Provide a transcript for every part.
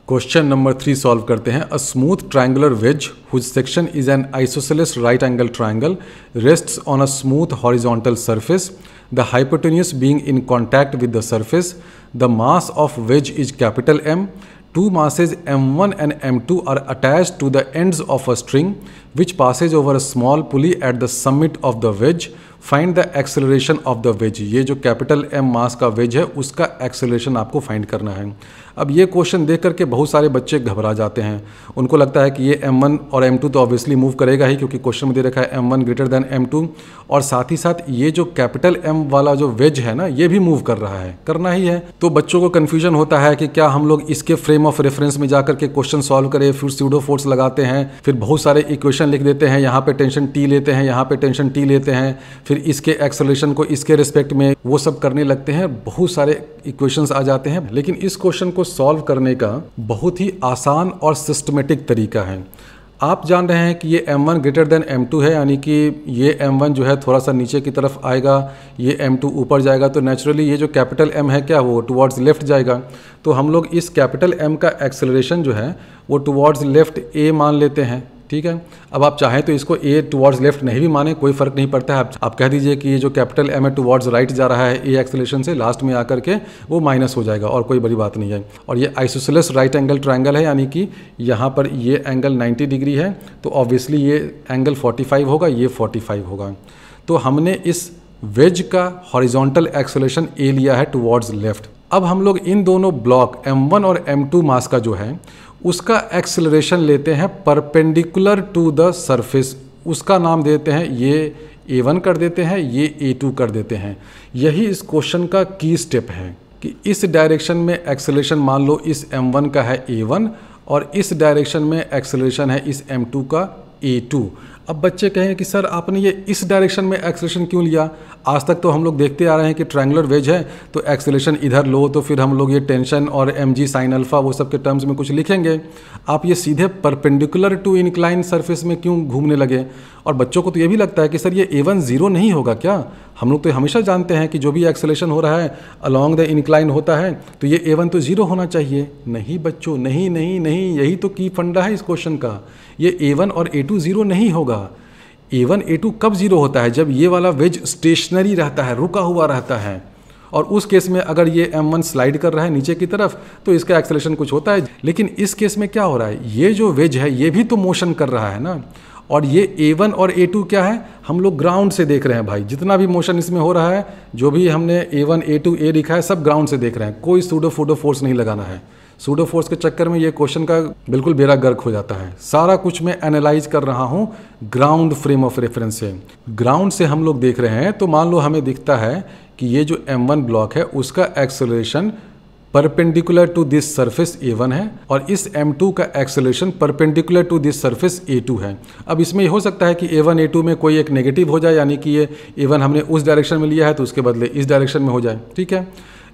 Question number 3 solve करते हैं। A smooth triangular wedge whose section is an isosceles right angle triangle rests on a smooth horizontal surface, the hypotenuse being in contact with the surface, the mass of wedge is capital M, two masses M1 and M2 are attached to the ends of a string which passes over a small pulley at the summit of the wedge. Find the acceleration of the ways. ये जो capital M मास का veg है उसका acceleration आपको find करना है। अब ये क्वेश्चन देख करके बहुत सारे बच्चे घबरा जाते हैं, उनको लगता है कि ये M1 और M2 तो ऑब्वियसली मूव करेगा ही, क्योंकि क्वेश्चन में दे रखा है M1 ग्रेटर देन M2, और साथ ही साथ ये जो कैपिटल M वाला जो वेज है ना ये भी मूव कर रहा है, करना ही है। तो बच्चों को कन्फ्यूजन होता है कि क्या हम लोग इसके फ्रेम ऑफ रेफरेंस में जाकर के क्वेश्चन सॉल्व करें, फिर स्यूडो फोर्स लगाते हैं, फिर बहुत सारे इक्वेशन लिख देते हैं, यहाँ पे टेंशन T लेते हैं, यहाँ पे टेंशन T लेते हैं, फिर इसके एक्सेलरेशन को इसके रिस्पेक्ट में वो सब करने लगते हैं, बहुत सारे इक्वेशंस आ जाते हैं। लेकिन इस क्वेश्चन को सॉल्व करने का बहुत ही आसान और सिस्टमेटिक तरीका है। आप जान रहे हैं कि ये M1 ग्रेटर देन M2 है, यानी कि ये M1 जो है थोड़ा सा नीचे की तरफ आएगा, ये M2 ऊपर जाएगा, तो नेचुरली ये जो कैपिटल M है क्या वो टुवर्ड्स लेफ्ट जाएगा। तो हम लोग इस कैपिटल M का एक्सेलरेशन जो है वो टुवर्ड्स लेफ्ट A मान लेते हैं, ठीक है। अब आप चाहें तो इसको A टुवर्ड्स लेफ्ट नहीं भी माने, कोई फर्क नहीं पड़ता है। आप कह दीजिए कि ये जो कैपिटल M है टुवर्ड्स राइट जा रहा है A एक्सेलरेशन से, लास्ट में आकर के वो माइनस हो जाएगा और कोई बड़ी बात नहीं है। और ये आइसोसेलेस राइट एंगल ट्रायंगल है, यानी कि यहाँ पर ये एंगल 90 डिग्री है, तो ऑब्वियसली ये एंगल 45 होगा, ये 45 होगा। तो हमने इस वेज का हॉरिजॉन्टल एक्सेलरेशन A लिया है टुवर्ड्स लेफ्ट। अब हम लोग इन दोनों ब्लॉक M1 और M2 मास का जो है उसका एक्सेलरेशन लेते हैं परपेंडिकुलर टू द सरफेस, उसका नाम देते हैं, ये A1 कर देते हैं, ये A2 कर देते हैं। यही इस क्वेश्चन का की स्टेप है कि इस डायरेक्शन में एक्सेलरेशन मान लो इस M1 का है A1 और इस डायरेक्शन में एक्सेलरेशन है इस M2 का A2। अब बच्चे कहें कि सर आपने ये इस डायरेक्शन में एक्सेलरेशन क्यों लिया? आज तक तो हम लोग देखते आ रहे हैं कि ट्रायंगुलर वेज है तो एक्सेलरेशन इधर लो, तो फिर हम लोग ये टेंशन और mg साइन अल्फा वो सब के टर्म्स में कुछ लिखेंगे। आप ये सीधे परपेंडिकुलर टू इंक्लाइन सरफेस में क्यों घूमने लगे? और बच्चों को तो ये भी लगता है कि सर ये A1 0 नहीं होगा क्या? हम लोग तो हमेशा जानते हैं कि जो भी एक्सेलरेशन हो रहा है अलॉन्ग द इंक्लाइन होता है, तो ये A1 तो 0 होना चाहिए। नहीं बच्चों, नहीं नहीं नहीं, यही तो की फंडा है इस क्वेश्चन का। ये A1 और A2 0 नहीं होगा। A1 A2 कब 0 होता है? जब ये वाला वेज स्टेशनरी रहता है, रुका हुआ रहता है, और उस केस में अगर ये M1 स्लाइड कर रहा है नीचे की तरफ तो इसका एक्सेलरेशन कुछ होता है। लेकिन इस केस में क्या हो रहा है, ये जो वेज है ये भी तो मोशन कर रहा है ना, और ये A1 और A2 क्या है, हम लोग ग्राउंड से देख रहे हैं भाई। जितना भी मोशन इसमें हो रहा है, जो भी हमने A1 A2 A लिखा है, सब ग्राउंड से देख रहे हैं, कोई सूडो फूडो फोर्स नहीं लगाना है। सूडो फोर्स के चक्कर में ये क्वेश्चन का बिल्कुल बेड़ा गर्क हो जाता है। सारा कुछ मैं एनालाइज कर रहा हूँ ग्राउंड फ्रेम ऑफ रेफरेंस से। ग्राउंड से हम लोग देख रहे हैं तो मान लो हमें दिखता है कि ये जो M1 ब्लॉक है उसका acceleration perpendicular to this surface A1 है और इस M2 का acceleration perpendicular to this surface A2 है। अब इसमें हो सकता है कि A1 A2 में कोई एक नेगेटिव हो जाए, यानी कि ये A1 हमने उस डायरेक्शन में लिया है तो उसके बदले इस डायरेक्शन में हो जाए, ठीक है।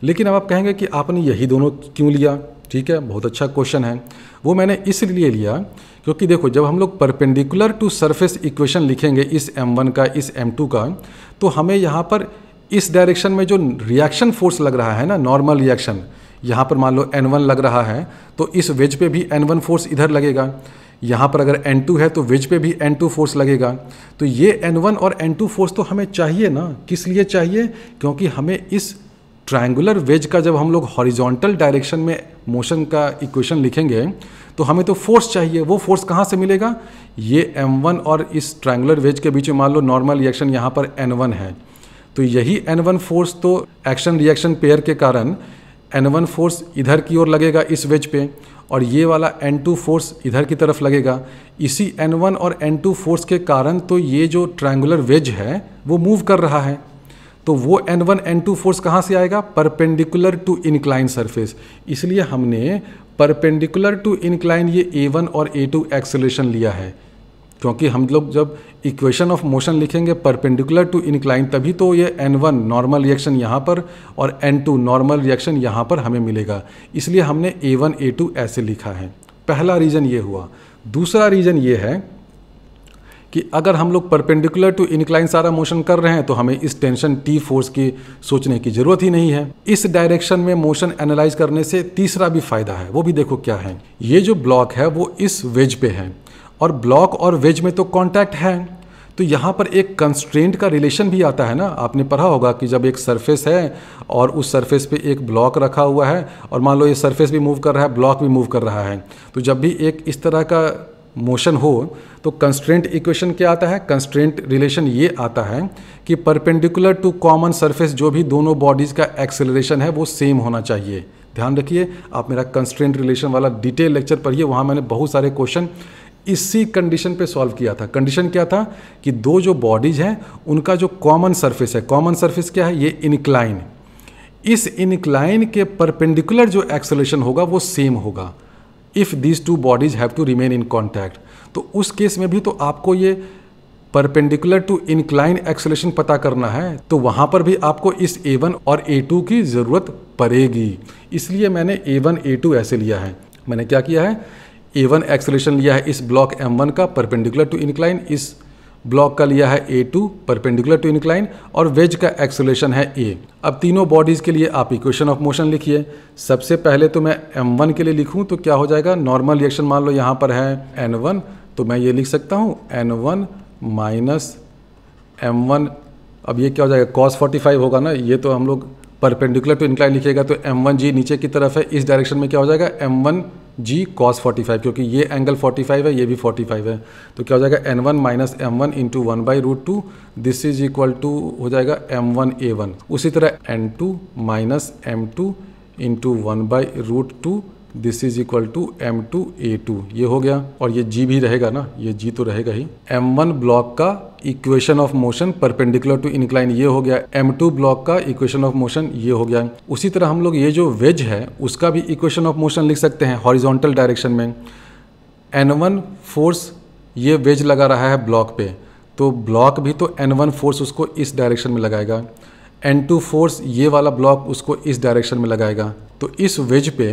लेकिन अब आप कहेंगे कि आपने यही दोनों क्यों लिया? ठीक है, बहुत अच्छा क्वेश्चन है। वो मैंने इसलिए लिया क्योंकि देखो, जब हम लोग परपेंडिकुलर टू सरफेस इक्वेशन लिखेंगे इस M1 का इस M2 का, तो हमें यहाँ पर इस डायरेक्शन में जो रिएक्शन फोर्स लग रहा है ना, नॉर्मल रिएक्शन, यहाँ पर मान लो N1 लग रहा है तो इस वेज पे भी N1 फोर्स इधर लगेगा। यहाँ पर अगर N2 है तो वेज पे भी N2 फोर्स लगेगा। तो ये N1 और N2 फोर्स तो हमें चाहिए ना। किस लिए चाहिए? क्योंकि हमें इस ट्रायंगुलर वेज का जब हम लोग हॉरिजॉन्टल डायरेक्शन में मोशन का इक्वेशन लिखेंगे तो हमें तो फोर्स चाहिए। वो फोर्स कहाँ से मिलेगा? ये M1 और इस ट्रायंगुलर वेज के बीच में मान लो नॉर्मल रिएक्शन यहाँ पर N1 है, तो यही N1 फोर्स तो एक्शन रिएक्शन पेयर के कारण N1 फोर्स इधर की ओर लगेगा इस वेज पे, और ये वाला N2 फोर्स इधर की तरफ लगेगा। इसी N1 और N2 फोर्स के कारण तो ये जो ट्रायंगुलर वेज है वो मूव कर रहा है। तो वो N1 N2 फोर्स कहाँ से आएगा? Perpendicular to incline surface. इसलिए हमने परपेंडिकुलर टू इंक्लाइन ये A1 और A2 एक्सेलरेशन लिया है, क्योंकि हम लोग जब इक्वेशन ऑफ मोशन लिखेंगे परपेंडिकुलर टू इंक्लाइन तभी तो ये N1 नॉर्मल रिएक्शन यहाँ पर और N2 नॉर्मल रिएक्शन यहाँ पर हमें मिलेगा। इसलिए हमने A1 A2 ऐसे लिखा है। पहला रीज़न ये हुआ। दूसरा रीज़न ये है कि अगर हम लोग परपेंडिकुलर टू इंक्लाइन सारा मोशन कर रहे हैं तो हमें इस टेंशन टी फोर्स की सोचने की जरूरत ही नहीं है। इस डायरेक्शन में मोशन एनालाइज करने से तीसरा भी फायदा है, वो भी देखो क्या है। ये जो ब्लॉक है वो इस वेज पे है और ब्लॉक और वेज में तो कांटेक्ट है, तो यहाँ पर एक कंस्ट्रेंट का रिलेशन भी आता है ना। आपने पढ़ा होगा कि जब एक सरफेस है और उस सरफेस पे एक ब्लॉक रखा हुआ है और मान लो ये सरफेस भी मूव कर रहा है, ब्लॉक भी मूव कर रहा है, तो जब भी एक इस तरह का मोशन हो तो कंस्ट्रेंट इक्वेशन क्या आता है, कंस्ट्रेंट रिलेशन ये आता है कि परपेंडिकुलर टू कॉमन सरफेस जो भी दोनों बॉडीज का एक्सेलरेशन है वो सेम होना चाहिए। ध्यान रखिए, आप मेरा कंस्ट्रेंट रिलेशन वाला डिटेल लेक्चर पढ़िए, वहाँ मैंने बहुत सारे क्वेश्चन इसी कंडीशन पे सॉल्व किया था। कंडीशन क्या था कि दो जो बॉडीज हैं उनका जो कॉमन सरफेस है, कॉमन सरफेस क्या है, ये इनक्लाइन, इस इनक्लाइन के परपेंडिकुलर जो एक्सेलरेशन होगा वो सेम होगा if these two bodies have to remain in contact. तो उस केस में भी तो आपको ये परपेंडिकुलर टू इंक्लाइन एक्सेलरेशन पता करना है, तो वहाँ पर भी आपको इस A1 और A2 की ज़रूरत पड़ेगी। इसलिए मैंने A1 A2 ऐसे लिया है। मैंने क्या किया है, A1 एक्सेलरेशन लिया है इस ब्लॉक M1 का परपेंडिकुलर टू इंक्लाइन, इस ब्लॉक का लिया है A2 परपेंडिकुलर टू इंक्लाइन और वेज का एक्सेलरेशन है A। अब तीनों बॉडीज़ के लिए आप इक्वेशन ऑफ मोशन लिखिए। सबसे पहले तो मैं M1 के लिए लिखूं तो क्या हो जाएगा, नॉर्मल रिएक्शन मान लो यहाँ पर है N1, तो मैं ये लिख सकता हूँ N1 माइनस M1। अब ये क्या हो जाएगा, cos 45 होगा ना, ये तो हम लोग परपेंडिकुलर टू इंक्लाइन लिखिएगा तो M1G नीचे की तरफ है, इस डायरेक्शन में क्या हो जाएगा M1G cos 45, क्योंकि ये एंगल 45 है, ये भी 45 है, तो क्या हो जाएगा N1 minus M1 into 1/√2, this is equal to हो जाएगा M1A1। उसी तरह N2 minus M2 into 1/√2, this is equal to M2A2, ये हो गया। और ये G भी रहेगा ना, ये G तो रहेगा ही। M1 ब्लॉक का equation of motion perpendicular to incline ये हो गया, M2 ब्लॉक का इक्वेशन ऑफ मोशन ये हो गया। उसी तरह हम लोग ये जो वेज है उसका भी इक्वेशन ऑफ मोशन लिख सकते हैं हॉरिजॉन्टल डायरेक्शन में। N1 फोर्स ये वेज लगा रहा है ब्लॉक पे, तो ब्लॉक भी तो N1 फोर्स उसको इस डायरेक्शन में लगाएगा, N2 फोर्स ये वाला ब्लॉक उसको इस डायरेक्शन में लगाएगा। तो इस वेज पे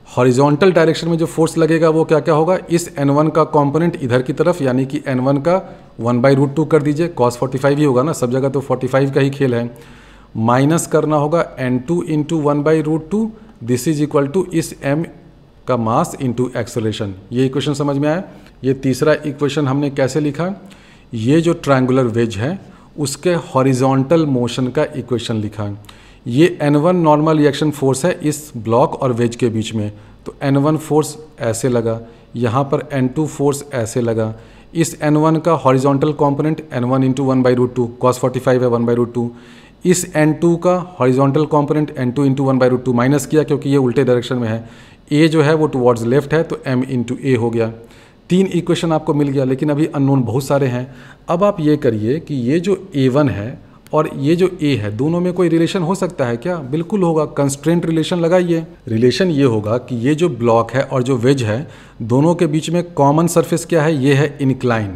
हॉरिजॉन्टल डायरेक्शन में जो फोर्स लगेगा वो क्या क्या होगा, इस N1 का कंपोनेंट इधर की तरफ, यानी कि N1 का 1/√2 कर दीजिए, cos 45 ही होगा ना, सब जगह तो 45 का ही खेल है। माइनस करना होगा N2 into 1/√2, this is equal to इस M का मास इंटू एक्सेलरेशन। ये इक्वेशन समझ में आया। ये तीसरा इक्वेशन हमने कैसे लिखा, ये जो ट्रायंगुलर वेज है उसके हॉरिजॉन्टल मोशन का इक्वेशन लिखा। ये N1 नॉर्मल रिएक्शन फोर्स है इस ब्लॉक और वेज के बीच में, तो N1 फोर्स ऐसे लगा, यहाँ पर N2 फोर्स ऐसे लगा। इस N1 का horizontal component N1 into 1/√2, cos 45 है 1/√2। इस N2 का horizontal component N2 into 1/√2 minus किया क्योंकि ये उल्टे डायरेक्शन में है। A जो है वो टुवर्ड्स लेफ्ट है तो M इंटू A हो गया। 3 इक्वेशन आपको मिल गया, लेकिन अभी अननोन बहुत सारे हैं। अब आप ये करिए कि ये जो A1 है और ये जो A है दोनों में कोई रिलेशन हो सकता है क्या, बिल्कुल होगा। कंस्ट्रेंट रिलेशन लगाइए। रिलेशन ये होगा कि ये जो ब्लॉक है और जो वेज है दोनों के बीच में कॉमन सरफेस क्या है, ये है इंक्लाइन।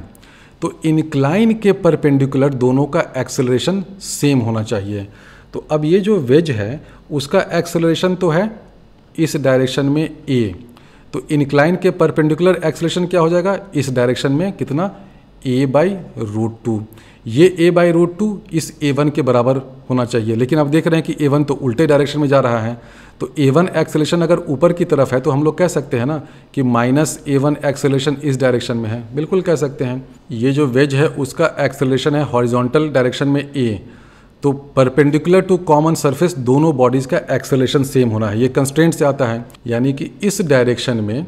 तो इंक्लाइन के परपेंडिकुलर दोनों का एक्सेलरेशन सेम होना चाहिए। तो अब ये जो वेज है उसका एक्सेलरेशन तो है इस डायरेक्शन में A, तो इंक्लाइन के परपेंडिकुलर एक्सेलरेशन क्या हो जाएगा, इस डायरेक्शन में कितना, A/√2। ये A/√2 इस A1 के बराबर होना चाहिए, लेकिन अब देख रहे हैं कि A1 तो उल्टे डायरेक्शन में जा रहा है। तो A1 एक्सेलरेशन अगर ऊपर की तरफ है तो हम लोग कह सकते हैं ना कि माइनस A1 एक्सेलरेशन इस डायरेक्शन में है, बिल्कुल कह सकते हैं। ये जो वेज है उसका एक्सेलरेशन है हॉरिजॉन्टल डायरेक्शन में A, तो परपेंडिकुलर टू कॉमन सरफेस दोनों बॉडीज़ का एक्सेलरेशन सेम होना है, ये कंस्ट्रेंट से आता है। यानी कि इस डायरेक्शन में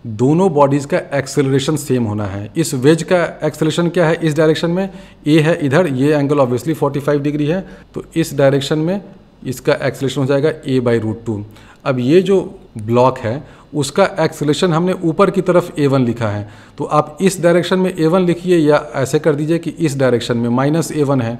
दोनों बॉडीज़ का एक्सेलरेशन सेम होना है। इस वेज का एक्सेलरेशन क्या है, इस डायरेक्शन में A है इधर, ये एंगल ऑब्वियसली 45 डिग्री है, तो इस डायरेक्शन में इसका एक्सेलरेशन हो जाएगा A/√2। अब ये जो ब्लॉक है उसका एक्सेलरेशन हमने ऊपर की तरफ A1 लिखा है, तो आप इस डायरेक्शन में A1 लिखिए या ऐसे कर दीजिए कि इस डायरेक्शन में माइनस A1 है,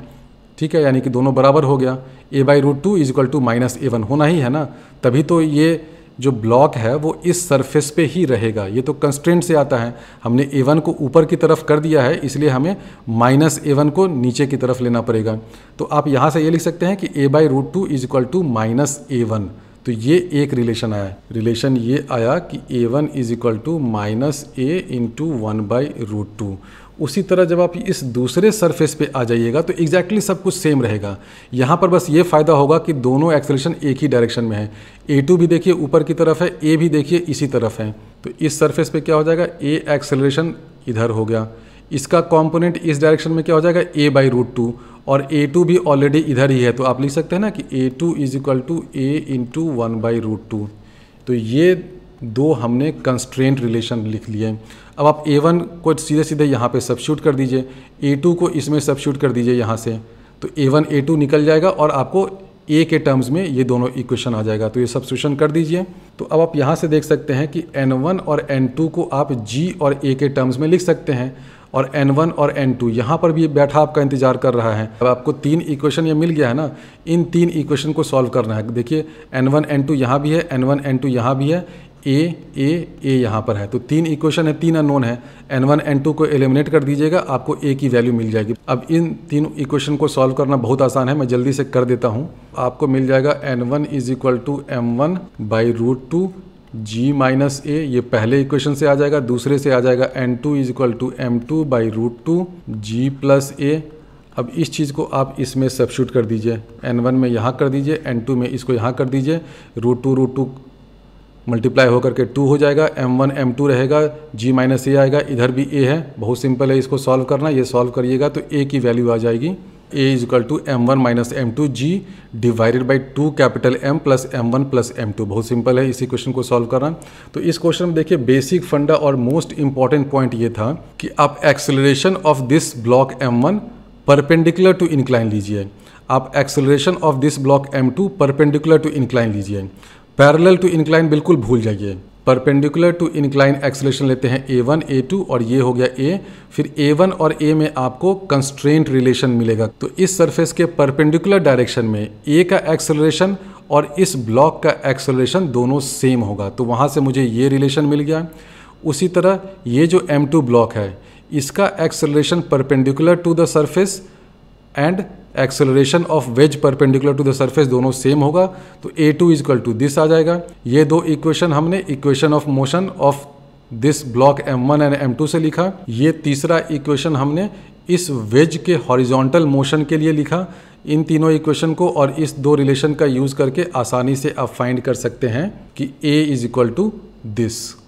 ठीक है, यानी कि दोनों बराबर हो गया। A/√2 is equal to minus A1 होना ही है ना, तभी तो ये जो ब्लॉक है वो इस सरफेस पे ही रहेगा। ये तो कंस्ट्रेंट से आता है, हमने A1 को ऊपर की तरफ कर दिया है इसलिए हमें माइनस A1 को नीचे की तरफ लेना पड़ेगा। तो आप यहाँ से ये लिख सकते हैं कि A/√2 is equal to minus A1। तो ये एक रिलेशन आया। रिलेशन ये आया कि A1 is equal to minus A into 1/√2। उसी तरह जब आप इस दूसरे सरफेस पे आ जाइएगा तो एग्जैक्टली सब कुछ सेम रहेगा। यहाँ पर बस ये फ़ायदा होगा कि दोनों एक्सेलरेशन एक ही डायरेक्शन में है। A2 भी देखिए ऊपर की तरफ है, A भी देखिए इसी तरफ है। तो इस सरफेस पे क्या हो जाएगा, A एक्सेलरेशन इधर हो गया, इसका कॉम्पोनेंट इस डायरेक्शन में क्या हो जाएगा a/√2, और A2 भी ऑलरेडी इधर ही है, तो आप लिख सकते हैं ना कि A2 = A × 1/√2। तो ये दो हमने कंस्ट्रेंट रिलेशन लिख लिए। अब आप A1 को सीधे सीधे यहाँ पे सब्स्टिट्यूट कर दीजिए, A2 को इसमें सब्स्टिट्यूट कर दीजिए यहाँ से, तो A1 A2 निकल जाएगा और आपको A के टर्म्स में ये दोनों इक्वेशन आ जाएगा। तो ये सब्स्टिट्यूशन कर दीजिए। तो अब आप यहाँ से देख सकते हैं कि N1 और N2 को आप G और A के टर्म्स में लिख सकते हैं, और N1 और N2 यहाँ पर भी बैठा आपका इंतजार कर रहा है। अब आपको 3 इक्वेशन ये मिल गया है ना, इन 3 इक्वेशन को सॉल्व करना है। देखिए N1 N2 यहाँ भी है, N1 N2 यहाँ भी है, A यहाँ पर है, तो 3 इक्वेशन है, 3 अननोन है। N1 N2 को एलिमिनेट कर दीजिएगा, आपको A की वैल्यू मिल जाएगी। अब इन 3 इक्वेशन को सॉल्व करना बहुत आसान है, मैं जल्दी से कर देता हूँ। आपको मिल जाएगा N1 = M1/√2 G - A, ये पहले इक्वेशन से आ जाएगा। दूसरे से आ जाएगा N2 = M2/√2 G + A। अब इस चीज़ को आप इसमें सब्स्टिट्यूट कर दीजिए, N1 में यहाँ कर दीजिए, N2 में इसको यहाँ कर दीजिए, √2 मल्टीप्लाई होकर के 2 हो जाएगा, M1 M2 रहेगा, G - A आएगा, इधर भी A है। बहुत सिंपल है इसको सॉल्व करना, ये सॉल्व करिएगा तो A की वैल्यू आ जाएगी, A = M1 - M2 G / 2 M + M1 + M2। बहुत सिंपल है इसी क्वेश्चन को सॉल्व करना। तो इस क्वेश्चन में देखिए बेसिक फंडा और मोस्ट इंपॉर्टेंट पॉइंट ये था कि आप acceleration of this block M1 perpendicular to incline लीजिए, आप acceleration of this block M2 perpendicular to incline लीजिए। पैरेलल टू इंक्लाइन बिल्कुल भूल जाइए। परपेंडिकुलर टू इंक्लाइन एक्सेलरेशन लेते हैं A1 A2 और ये हो गया A। फिर A1 और A में आपको कंस्ट्रेंट रिलेशन मिलेगा। तो इस सरफेस के परपेंडिकुलर डायरेक्शन में A का एक्सेलरेशन और इस ब्लॉक का एक्सेलरेशन दोनों सेम होगा, तो वहाँ से मुझे ये रिलेशन मिल गया। उसी तरह ये जो M2 ब्लॉक है इसका acceleration perpendicular to the surface and acceleration of wedge perpendicular to the surface दोनों सेम होगा, तो A2 = दिस आ जाएगा। ये दो इक्वेशन हमने equation of motion of this block M1 and M2 से लिखा। ये तीसरा इक्वेशन हमने इस वेज के हॉरिजॉन्टल मोशन के लिए लिखा। इन तीनों इक्वेशन को और इस दो रिलेशन का यूज़ करके आसानी से आप फाइंड कर सकते हैं कि A = दिस।